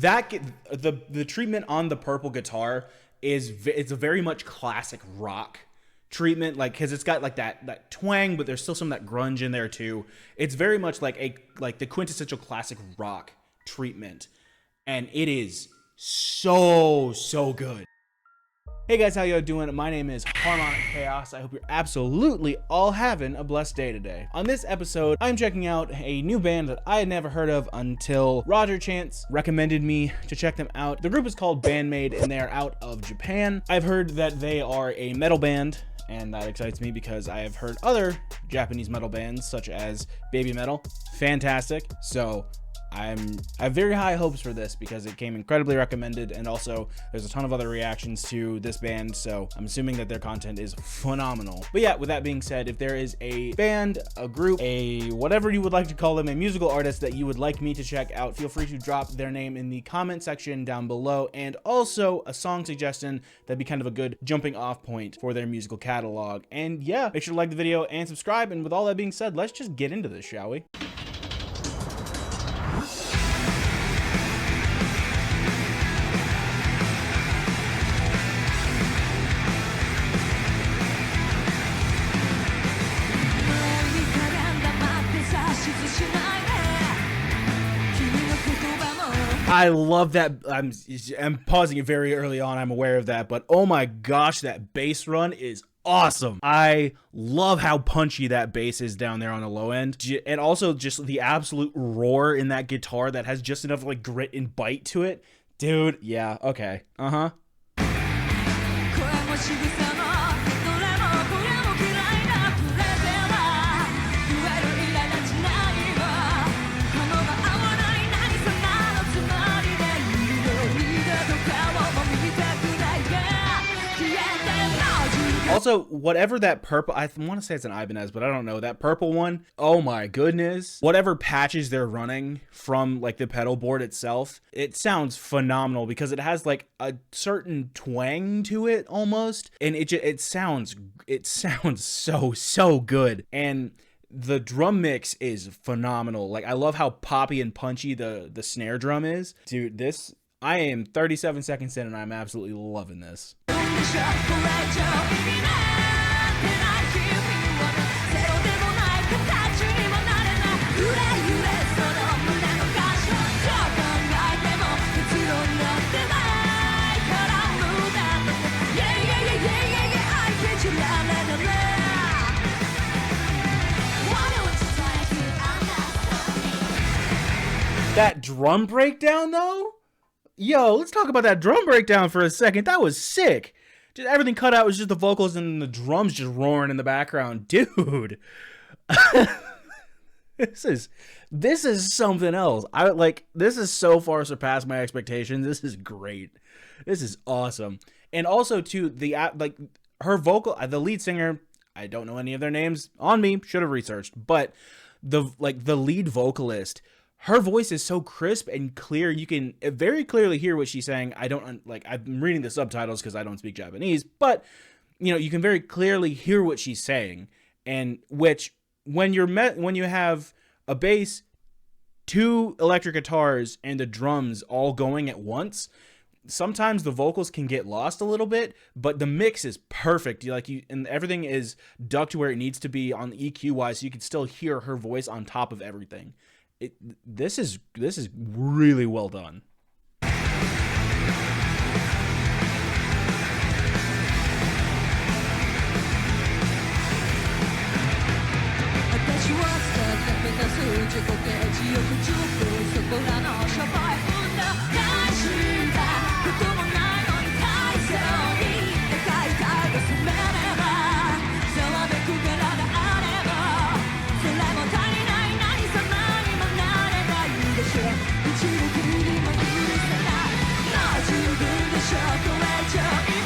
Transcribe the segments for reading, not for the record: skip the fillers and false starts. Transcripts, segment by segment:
the treatment on the purple guitar it's a very much classic rock treatment, like, because it's got like that twang, but there's still some of that grunge in there too. It's very much like the quintessential classic rock treatment, and it is so good. Hey guys, how y'all doing? My name is Harmonic Chaos. I hope you're absolutely all having a blessed day today. On this episode, I'm checking out a new band that I had never heard of until Roger Chance recommended me to check them out. The group is called BAND-MAID, and they are out of Japan. I've heard that they are a metal band, and that excites me because I have heard other Japanese metal bands such as Baby Metal. Fantastic. So I have very high hopes for this because it came incredibly recommended, and also there's a ton of other reactions to this band, so I'm assuming that their content is phenomenal. But yeah, with that being said, if there is a band, a group, a whatever you would like to call them, a musical artist that you would like me to check out, feel free to drop their name in the comment section down below, and also a song suggestion that'd be kind of a good jumping off point for their musical catalog. And yeah, make sure to like the video and subscribe, and with all that being said, let's just get into this, shall we? I love that. I'm pausing it very early on, I'm aware of that, but oh my gosh, that bass run is awesome. I love how punchy that bass is down there on the low end, and also just the absolute roar in that guitar that has just enough like grit and bite to it. Dude, yeah, okay. Also, whatever that purple, I want to say it's an Ibanez, but I don't know, that purple one, oh my goodness. Whatever patches they're running from like the pedal board itself, it sounds phenomenal because it has like a certain twang to it almost, and it sounds so good. And the drum mix is phenomenal. Like, I love how poppy and punchy the snare drum is. Dude, I am 37 seconds in and I'm absolutely loving this. That drum breakdown though? Yo, let's talk about that drum breakdown for a second. That was sick. Just everything cut out was just the vocals and the drums just roaring in the background. Dude. This is something else. This is so far surpassed my expectations. This is great. This is awesome. And also too, her vocal, the lead singer, I don't know any of their names. On me, should have researched, but the lead vocalist, her voice is so crisp and clear. You can very clearly hear what she's saying. I'm reading the subtitles because I don't speak Japanese, but you know, you can very clearly hear what she's saying. And which, when you have a bass, two electric guitars, and the drums all going at once, sometimes the vocals can get lost a little bit, but the mix is perfect. And everything is ducked to where it needs to be on the EQ wise, so you can still hear her voice on top of everything. This is really well done.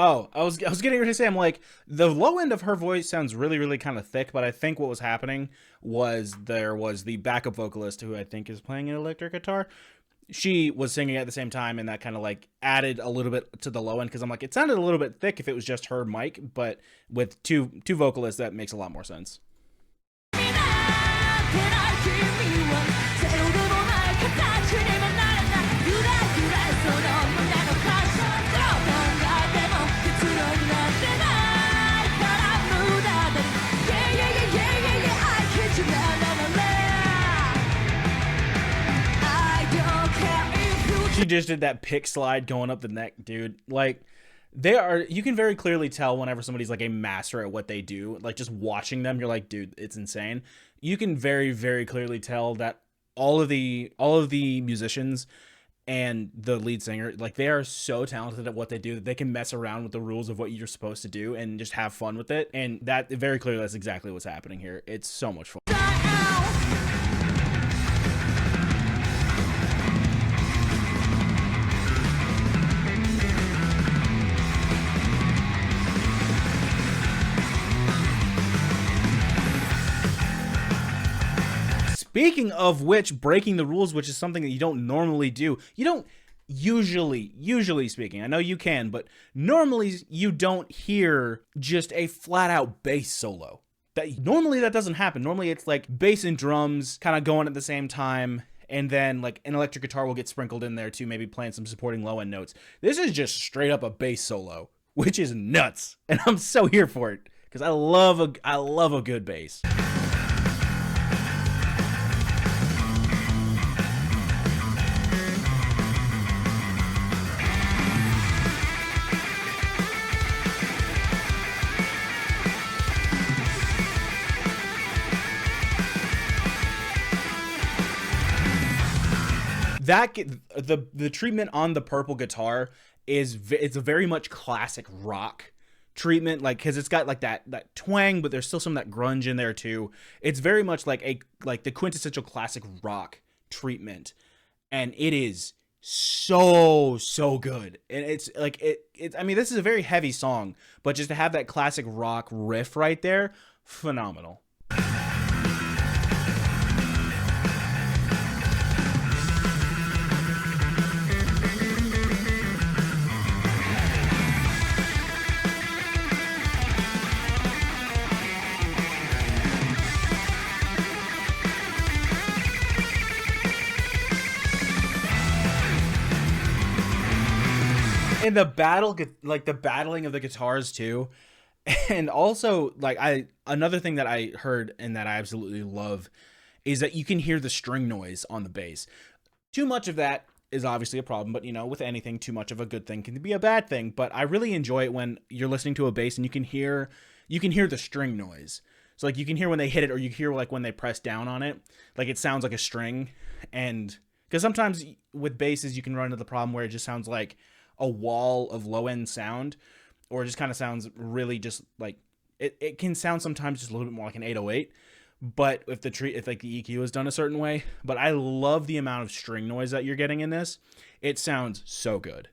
Oh, I was getting ready to say, I'm like, the low end of her voice sounds really kind of thick, but I think what was happening was there was the backup vocalist, who I think is playing an electric guitar. She was singing at the same time, and that kind of like added a little bit to the low end, because I'm like, it sounded a little bit thick if it was just her mic, but with two vocalists, that makes a lot more sense. She just did that pick slide going up the neck, dude. Like, you can very clearly tell whenever somebody's like a master at what they do. Like, just watching them, you're like, dude, it's insane. You can very, very clearly tell that all of the musicians and the lead singer, like, they are so talented at what they do that they can mess around with the rules of what you're supposed to do and just have fun with it. And that very clearly, that's exactly what's happening here. It's so much fun. Speaking of which, breaking the rules, which is something that you don't normally do. You don't usually speaking, I know you can, but normally you don't hear just a flat out bass solo. Normally that doesn't happen. Normally it's like bass and drums kind of going at the same time, and then like an electric guitar will get sprinkled in there too, maybe playing some supporting low end notes. This is just straight up a bass solo, which is nuts, and I'm so here for it because I love a good bass. The treatment on the purple guitar it's a very much classic rock treatment, like, because it's got like that twang, but there's still some of that grunge in there too. It's very much like the quintessential classic rock treatment, and it is so good. And it's like I mean, this is a very heavy song, but just to have that classic rock riff right there, phenomenal. And the battling of the guitars too. And also, like, another thing that I heard and that I absolutely love is that you can hear the string noise on the bass. Too much of that is obviously a problem, but, you know, with anything, too much of a good thing can be a bad thing. But I really enjoy it when you're listening to a bass and you can hear the string noise. So, like, you can hear when they hit it, or you hear, like, when they press down on it, like, it sounds like a string. And because sometimes with basses you can run into the problem where it just sounds like a wall of low end sound, or it just kind of sounds really just like it can sound sometimes just a little bit more like an 808. But if like the EQ is done a certain way, but I love the amount of string noise that you're getting in this. It sounds so good.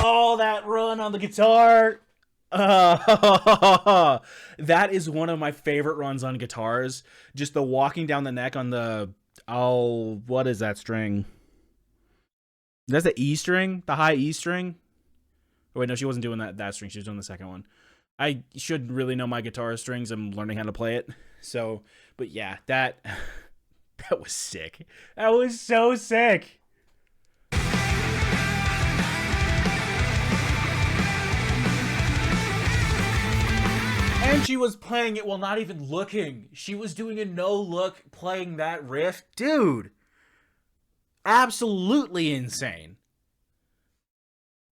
Oh, that run on the guitar. That is one of my favorite runs on guitars. Just the walking down the neck on the, what is that string? That's the E string, the high E string. Oh, wait, no, she wasn't doing that string. She was doing the second one. I should really know my guitar strings. I'm learning how to play it. So, but yeah, that was sick. That was so sick. And she was playing it while not even looking. She was doing a no-look playing that riff. Dude. Absolutely insane.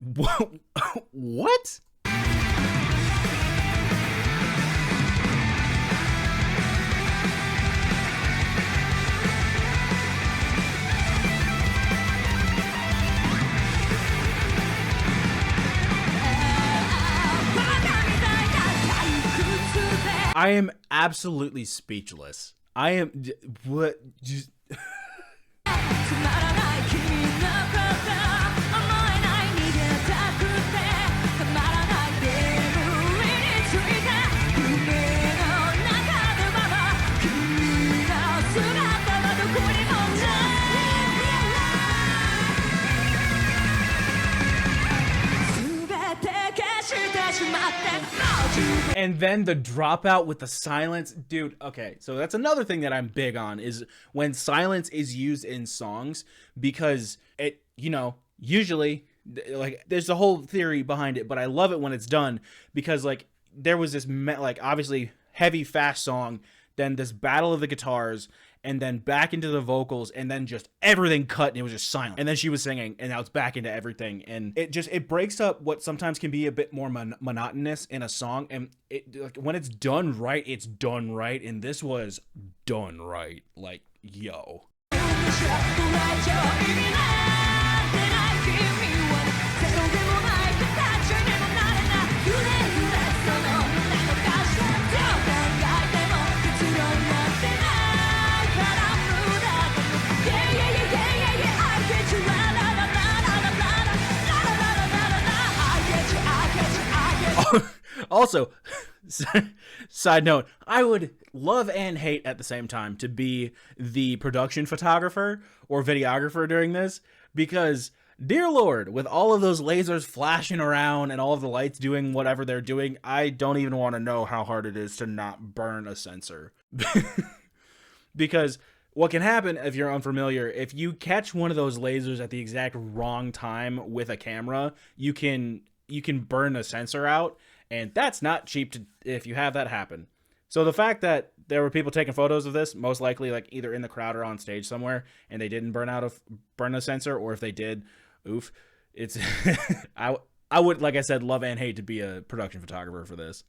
What? I am absolutely speechless. I am what just And then the dropout with the silence, dude. Okay, so that's another thing that I'm big on is when silence is used in songs, because it, you know, usually like there's a whole theory behind it, but I love it when it's done because like there was this like obviously heavy fast song, then this battle of the guitars, and then back into the vocals, and then just everything cut and it was just silent. And then she was singing, and now it's back into everything. And it breaks up what sometimes can be a bit more monotonous in a song. And it, like, when it's done right, it's done right. And this was done right. Like, yo. Also, side note, I would love and hate at the same time to be the production photographer or videographer during this, because dear Lord, with all of those lasers flashing around and all of the lights doing whatever they're doing, I don't even want to know how hard it is to not burn a sensor. Because what can happen if you're unfamiliar, if you catch one of those lasers at the exact wrong time with a camera, you can burn a sensor out. And that's not cheap if you have that happen. So the fact that there were people taking photos of this, most likely like either in the crowd or on stage somewhere, and they didn't burn a sensor, or if they did, oof. It's I would, like I said, love and hate to be a production photographer for this.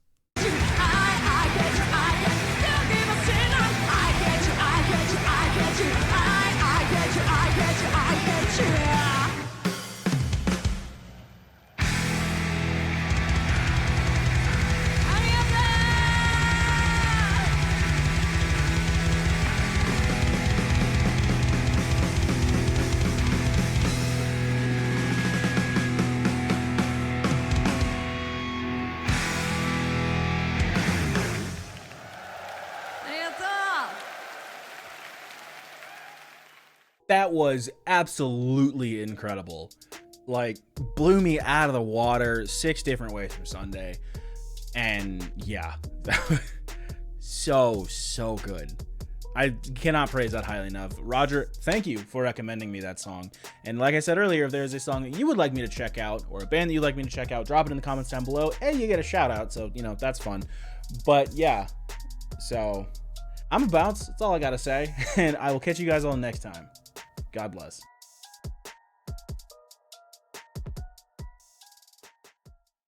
That was absolutely incredible. Like, blew me out of the water 6 different ways from Sunday. And yeah, so good. I cannot praise that highly enough. Roger, thank you for recommending me that song. And like I said earlier, if there's a song that you would like me to check out, or a band that you'd like me to check out, drop it in the comments down below, and you get a shout out. So, you know, that's fun. But yeah, so I'm a bounce. That's all I gotta say. And I will catch you guys all next time. God bless.